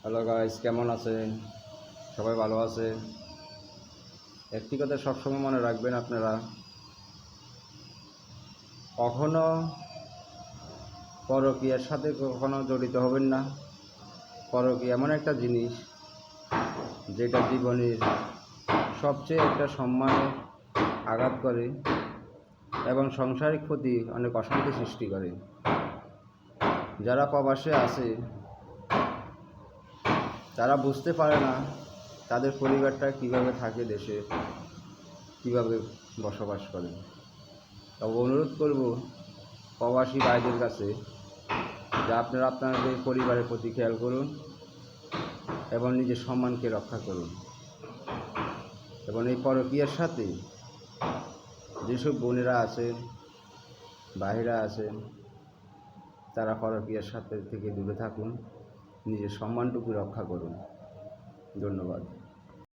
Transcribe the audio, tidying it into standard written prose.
Hello guys, কেমন আছেন? সবাই ভালো আছে? একটি কথা সবসময় মনে রাখবেন, আপনারা কখনো পরকীয়ার সাথে কখনো জড়িত হবেন না। পরকীয়া এমন একটা জিনিস যেটা জীবনের সবচেয়ে একটা সম্মানে আঘাত করে এবং সাংসারিক ক্ষতি, অনেক অশান্তি সৃষ্টি করে। যারা প্রবাসে আছে তারা বুঝতে পারে না তাদের পরিবারটা কিভাবে থাকে, দেশে কিভাবে বসবাস করে। তবে অনুরোধ করব প্রবাসী ভাইদের কাছে যে আপনারা আপনাদের পরিবারের প্রতি খেয়াল করুন এবং নিজের সম্মানকে রক্ষা করুন। এবং এই পরকীয়ার সাথে যেসব বোনেরা আছেন, ভাইরা আছেন, তারা পরকীয়ার সাথে থেকে দূরে থাকুন, নিজের সম্মানটুকু রক্ষা করুন। ধন্যবাদ।